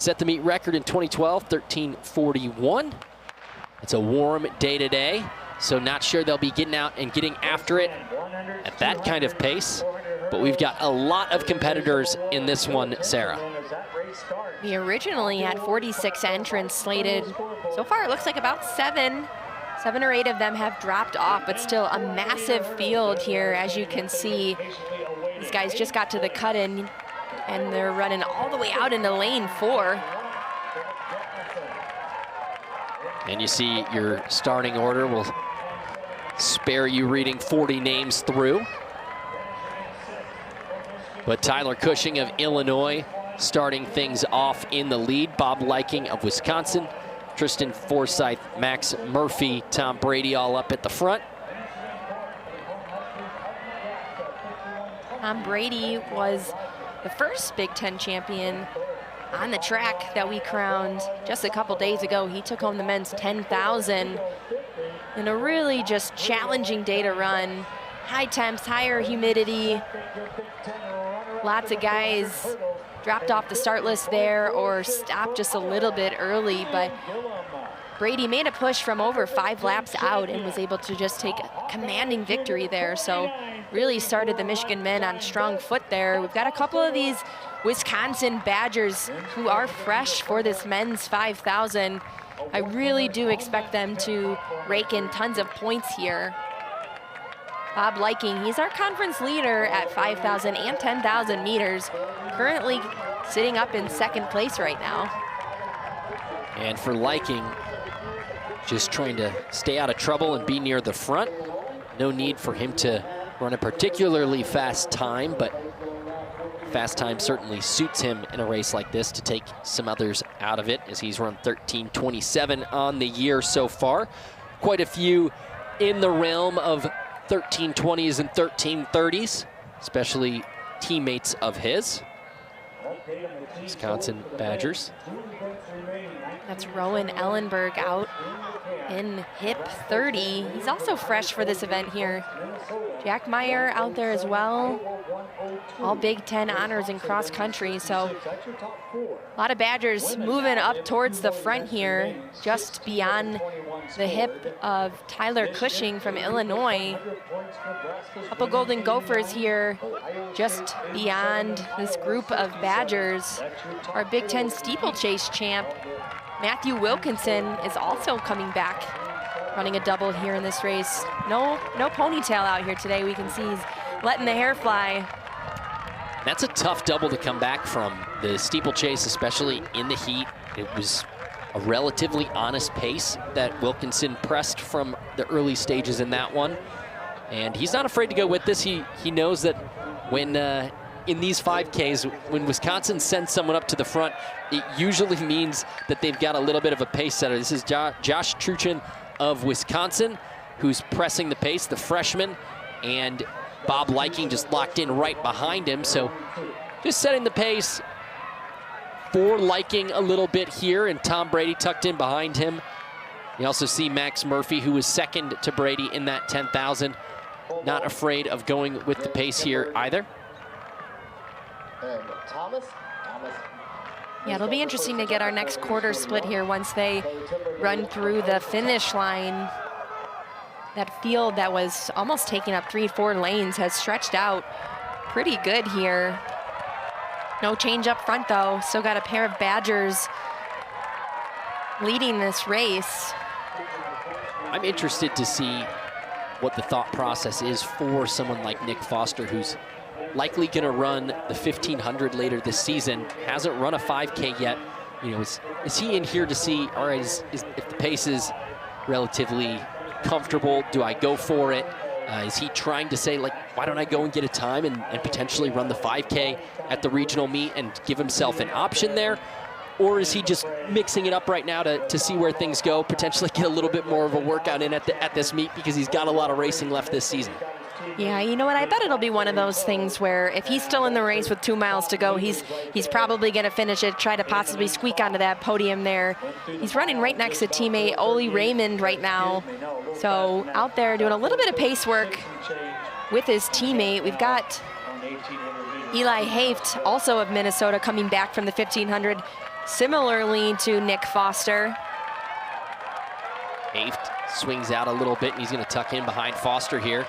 Set the meet record in 2012, 13:41. It's a warm day today, so not sure they'll be getting out and getting after it at that kind of pace. But we've got a lot of competitors in this one, Sarah. We originally had 46 entrants slated. So far, it looks like about seven or eight of them have dropped off, but still a massive field here, as you can see. These guys just got to the cut-in, and they're running all the way out into lane 4. And you see your starting order will spare you reading 40 names through. But Tyler Cushing of Illinois starting things off in the lead. Bob Liking of Wisconsin, Tristan Forsyth, Max Murphy, Tom Brady all up at the front. Tom Brady was the first Big Ten champion on the track that we crowned just a couple days ago. He took home the men's 10,000 in a really just challenging day to run. High temps, higher humidity. Lots of guys dropped off the start list there or stopped just a little bit early, but Brady made a push from over 5 laps out and was able to just take a commanding victory there. So really started the Michigan men on strong foot there. We've got a couple of these Wisconsin Badgers who are fresh for this men's 5,000. I really do expect them to rake in tons of points here. Bob Liking, he's our conference leader at 5,000 and 10,000 meters, currently sitting up in second place right now. And for Liking, just trying to stay out of trouble and be near the front. No need for him to run a particularly fast time, but fast time certainly suits him in a race like this to take some others out of it, as he's run 13:27 on the year so far. Quite a few in the realm of 13:20s and 13:30s, especially teammates of his. Wisconsin Badgers. That's Rowan Ellenberg out in hip 30. He's also fresh for this event here. Jack Meyer out there as well. All Big Ten honors in cross country. So a lot of Badgers moving up towards the front here, just beyond the hip of Tyler Cushing from Illinois. Couple Golden Gophers here, just beyond this group of Badgers. Our Big Ten steeplechase champ, Matthew Wilkinson, is also coming back, running a double here in this race. No ponytail out here today. We can see he's letting the hair fly. That's a tough double to come back from. The steeplechase, especially in the heat, it was a relatively honest pace that Wilkinson pressed from the early stages in that one. And he's not afraid to go with this. He knows that when in these 5Ks, when Wisconsin sends someone up to the front, it usually means that they've got a little bit of a pace setter. This is Josh Truchin of Wisconsin, who's pressing the pace, the freshman, and Bob Liking just locked in right behind him. So just setting the pace for Liking a little bit here, and Tom Brady tucked in behind him. You also see Max Murphy, who was second to Brady in that 10,000. Not afraid of going with the pace here either. And Thomas. Yeah, it'll be interesting to get our next quarter split here once they run through the finish line. That field that was almost taking up 3-4 lanes has stretched out pretty good here. No change up front though. Still got a pair of Badgers leading this race. I'm interested to see what the thought process is for someone like Nick Foster, who's likely going to run the 1,500 later this season. Hasn't run a 5K yet. You know, is he in here to see, all right, if the pace is relatively comfortable, do I go for it? Is he trying to say, like, why don't I go and get a time and potentially run the 5K at the regional meet and give himself an option there? Or is he just mixing it up right now to see where things go, potentially get a little bit more of a workout in at this meet, because he's got a lot of racing left this season? Yeah, you know what? I bet it'll be one of those things where if he's still in the race with 2 miles to go, he's probably going to finish it, try to possibly squeak onto that podium there. He's running right next to teammate Oli Raymond right now. So out there doing a little bit of pace work with his teammate. We've got Eli Haft, also of Minnesota, coming back from the 1,500. similarly to Nick Foster. Haft swings out a little bit, and he's going to tuck in behind Foster here.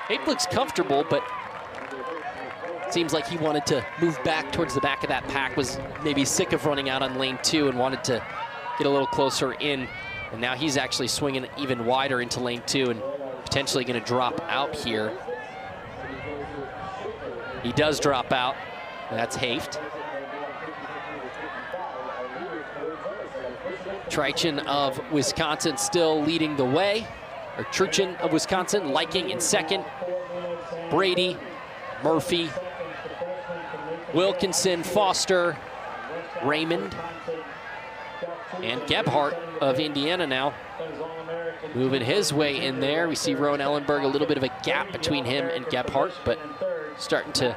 Haft looks comfortable, but seems like he wanted to move back towards the back of that pack, was maybe sick of running out on lane 2 and wanted to get a little closer in. And now he's actually swinging even wider into lane 2 and potentially going to drop out here. He does drop out. That's Haft. Trychin of Wisconsin still leading the way. Or Truchin of Wisconsin, Liking in second. Brady, Murphy, Wilkinson, Foster, Raymond, and Gebhardt of Indiana now moving his way in there. We see Rowan Ellenberg, a little bit of a gap between him and Gebhardt, but starting to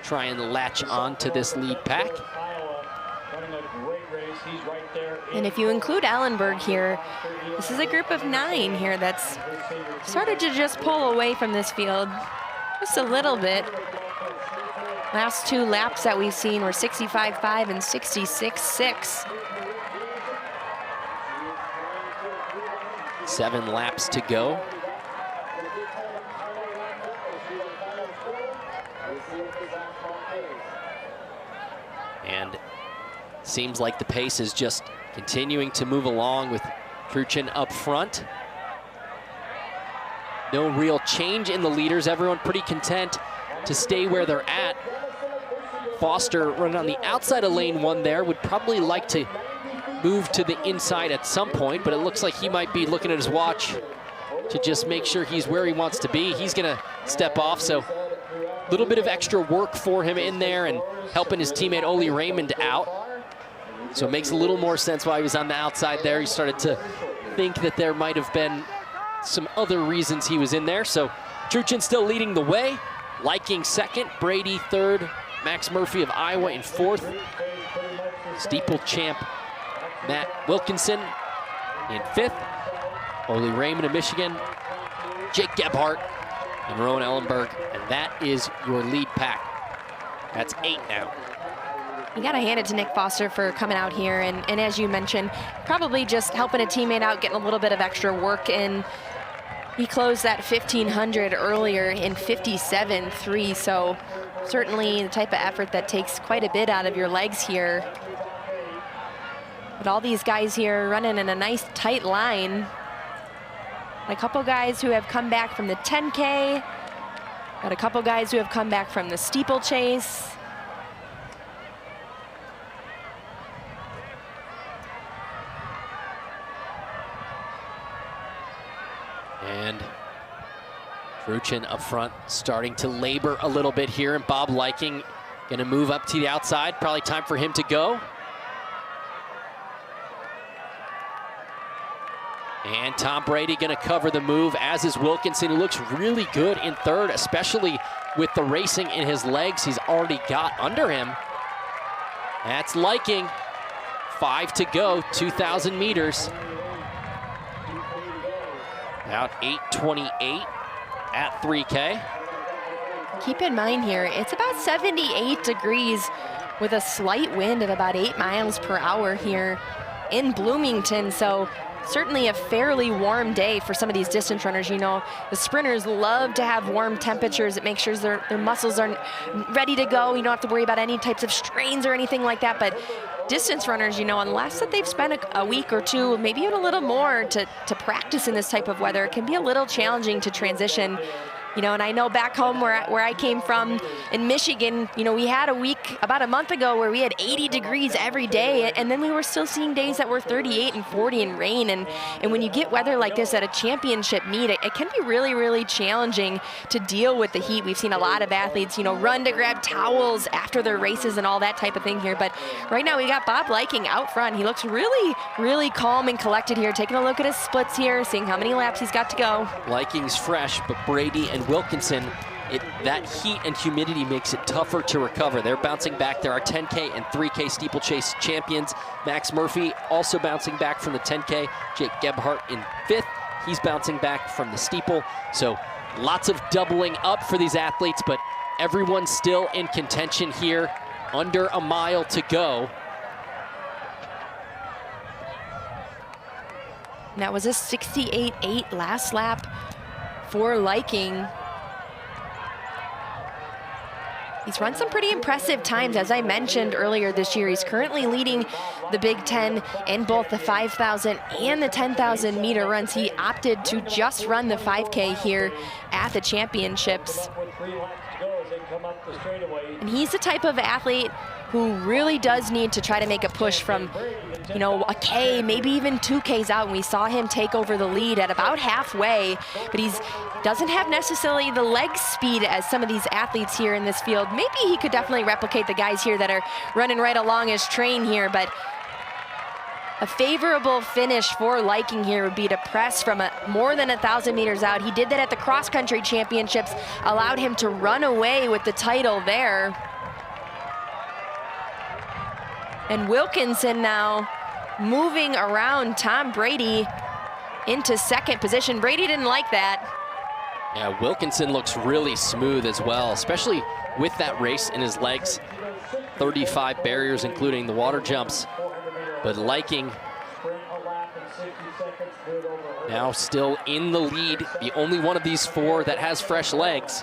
try and latch on to this lead pack. And if you include Ellenberg here, this is a group of 9 here that's started to just pull away from this field just a little bit. Last 2 laps that we've seen were 65.5 and 66.6. 7 laps to go. And seems like the pace is just continuing to move along with Truchin up front. No real change in the leaders. Everyone pretty content to stay where they're at. Foster running on the outside of lane 1 there, would probably like to move to the inside at some point, but it looks like he might be looking at his watch to just make sure he's where he wants to be. He's gonna step off, so a little bit of extra work for him in there and helping his teammate Oli Raymond out. So it makes a little more sense why he was on the outside there. He started to think that there might have been some other reasons he was in there. So Truchin still leading the way. Liking second, Brady third, Max Murphy of Iowa in 4th. Steeple champ Matt Wilkinson in 5th. Oli Raymond of Michigan, Jake Gebhardt, and Rowan Ellenberg. And that is your lead pack. That's 8 now. You gotta hand it to Nick Foster for coming out here, and as you mentioned, probably just helping a teammate out, getting a little bit of extra work in. He closed that 1500 earlier in 57.3, so certainly the type of effort that takes quite a bit out of your legs here. But all these guys here running in a nice tight line. A couple guys who have come back from the 10K. Got a couple guys who have come back from the steeplechase. And Truchin up front starting to labor a little bit here, and Bob Liking gonna move up to the outside. Probably time for him to go. And Tom Brady gonna cover the move, as is Wilkinson, who looks really good in 3rd, especially with the racing in his legs he's already got under him. That's Liking. 5 to go, 2,000 meters. About 8:28 at 3K. Keep in mind here, it's about 78 degrees with a slight wind of about 8 miles per hour here in Bloomington. So certainly a fairly warm day for some of these distance runners. You know, the sprinters love to have warm temperatures. It makes sure their muscles are ready to go. You don't have to worry about any types of strains or anything like that. But distance runners, you know, unless that they've spent a week or two, maybe even a little more to practice in this type of weather, it can be a little challenging to transition. You know, and I know back home where I came from in Michigan, you know, we had a week about a month ago where we had 80 degrees every day, and then we were still seeing days that were 38 and 40 and rain. And when you get weather like this at a championship meet, it can be really, really challenging to deal with the heat. We've seen a lot of athletes, you know, run to grab towels after their races and all that type of thing here. But right now we got Bob Liking out front. He looks really, really calm and collected here, taking a look at his splits here, seeing how many laps he's got to go. Liking's fresh, but Brady and Wilkinson, that heat and humidity makes it tougher to recover. They're bouncing back. There are 10K and 3K steeplechase champions. Max Murphy also bouncing back from the 10K. Jake Gebhardt in 5th. He's bouncing back from the steeple. So lots of doubling up for these athletes, but everyone's still in contention here. Under a mile to go. And that was a 68.8 last lap for Liking. He's run some pretty impressive times, as I mentioned earlier this year. He's currently leading the Big Ten in both the 5,000 and the 10,000 meter runs. He opted to just run the 5K here at the championships. And he's the type of athlete who really does need to try to make a push from, you know, a K, maybe even 2Ks out. And we saw him take over the lead at about halfway, but he's doesn't have necessarily the leg speed as some of these athletes here in this field. Maybe he could definitely replicate the guys here that are running right along his train here, but a favorable finish for Liking here would be to press from more than 1,000 meters out. He did that at the cross-country championships, allowed him to run away with the title there. And Wilkinson now moving around Tom Brady into second position. Brady didn't like that. Yeah, Wilkinson looks really smooth as well, especially with that race in his legs. 35 barriers, including the water jumps. But Liking now still in the lead, the only one of these four that has fresh legs.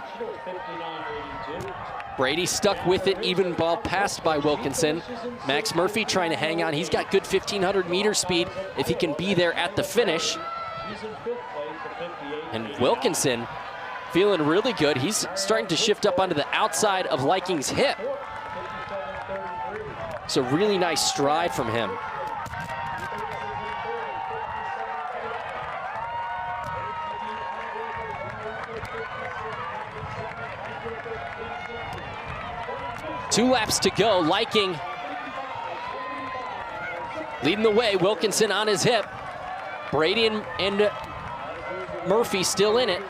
Brady stuck with it even while passed by Wilkinson. Max Murphy trying to hang on. He's got good 1,500 meter speed if he can be there at the finish. And Wilkinson feeling really good. He's starting to shift up onto the outside of Liking's hip. It's a really nice stride from him. Two laps to go. Liking leading the way. Wilkinson on his hip. Brady and Murphy still in it.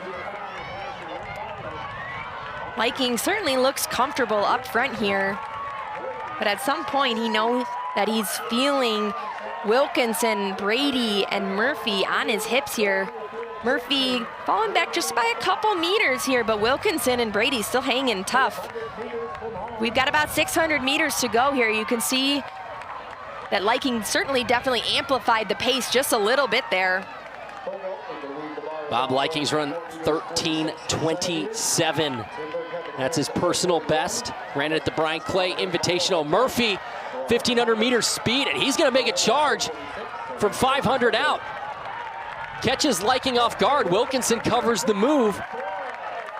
Liking certainly looks comfortable up front here, but at some point he knows that he's feeling Wilkinson, Brady, and Murphy on his hips here. Murphy falling back just by a couple meters here, but Wilkinson and Brady still hanging tough. We've got about 600 meters to go here. You can see that Liking certainly definitely amplified the pace just a little bit there. Bob Liking's run 13:27. That's his personal best. Ran it at the Brian Clay Invitational. Murphy, 1,500 meters speed, and he's gonna make a charge from 500 out. Catches Liking off guard. Wilkinson covers the move.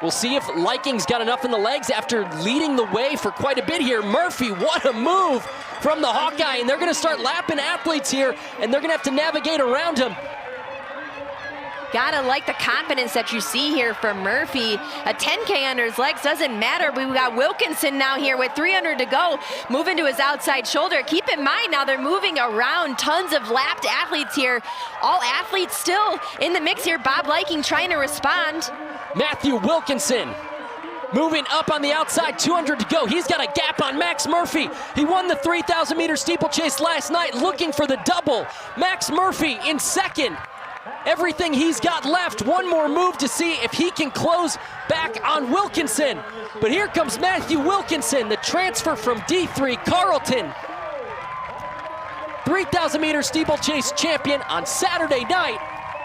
We'll see if Liking's got enough in the legs after leading the way for quite a bit here. Murphy, what a move from the Hawkeye, and they're gonna start lapping athletes here, and they're gonna have to navigate around him. Gotta like the confidence that you see here from Murphy. A 10K under his legs doesn't matter, but we got Wilkinson now here with 300 to go, moving to his outside shoulder. Keep in mind now they're moving around, tons of lapped athletes here. All athletes still in the mix here. Bob Liking trying to respond. Matthew Wilkinson moving up on the outside, 200 to go. He's got a gap on Max Murphy. He won the 3,000 meter steeplechase last night, looking for the double. Max Murphy in second. Everything he's got left, one more move to see if he can close back on Wilkinson. But here comes Matthew Wilkinson, the transfer from D3 Carleton. 3,000 meter steeplechase champion on Saturday night.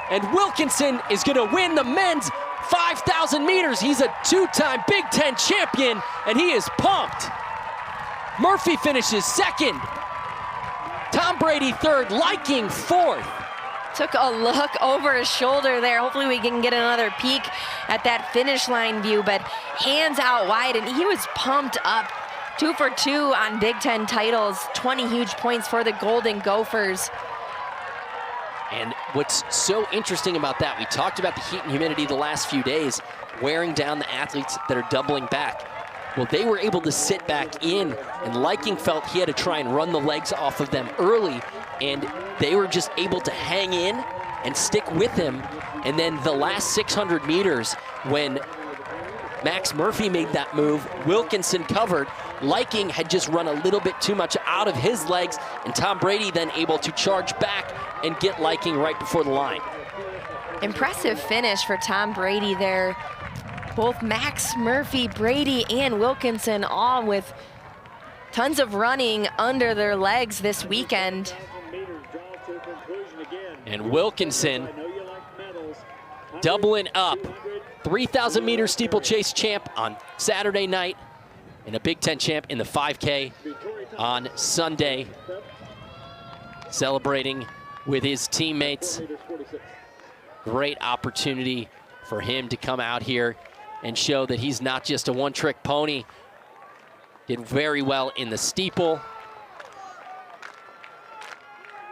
And Wilkinson is gonna win the men's 5,000 meters. He's a two-time Big Ten champion, and he is pumped. Murphy finishes second. Tom Brady third, Liking fourth. Took a look over his shoulder there. Hopefully we can get another peek at that finish line view, but hands out wide, and he was pumped up. 2 for 2 on Big Ten titles, 20 huge points for the Golden Gophers. And what's so interesting about that, we talked about the heat and humidity the last few days, wearing down the athletes that are doubling back. Well, they were able to sit back in, and Liking felt he had to try and run the legs off of them early, and they were just able to hang in and stick with him. And then the last 600 meters, when Max Murphy made that move, Wilkinson covered. Liking had just run a little bit too much out of his legs, and Tom Brady then able to charge back and get Liking right before the line. Impressive finish for Tom Brady there. Both Max Murphy, Brady, and Wilkinson all with tons of running under their legs this weekend. And Wilkinson doubling up. 3,000 meter steeplechase champ on Saturday night and a Big Ten champ in the 5K on Sunday. Celebrating with his teammates. Great opportunity for him to come out here and show that he's not just a one-trick pony. Did very well in the steeple.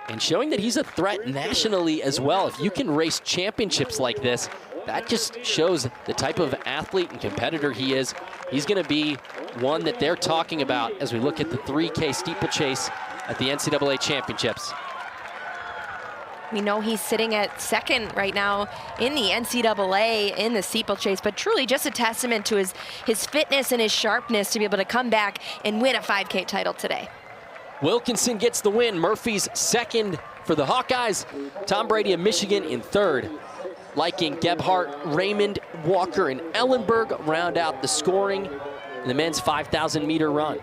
And showing that he's a threat nationally as well. If you can race championships like this, that just shows the type of athlete and competitor he is. He's gonna be one that they're talking about as we look at the 3K steeplechase at the NCAA championships. We know he's sitting at second right now in the NCAA in the steeplechase, but truly just a testament to his fitness and his sharpness to be able to come back and win a 5K title today. Wilkinson gets the win. Murphy's second for the Hawkeyes. Tom Brady of Michigan in third. Liking, Gebhardt, Raymond, Walker, and Ellenberg round out the scoring in the men's 5,000 meter run.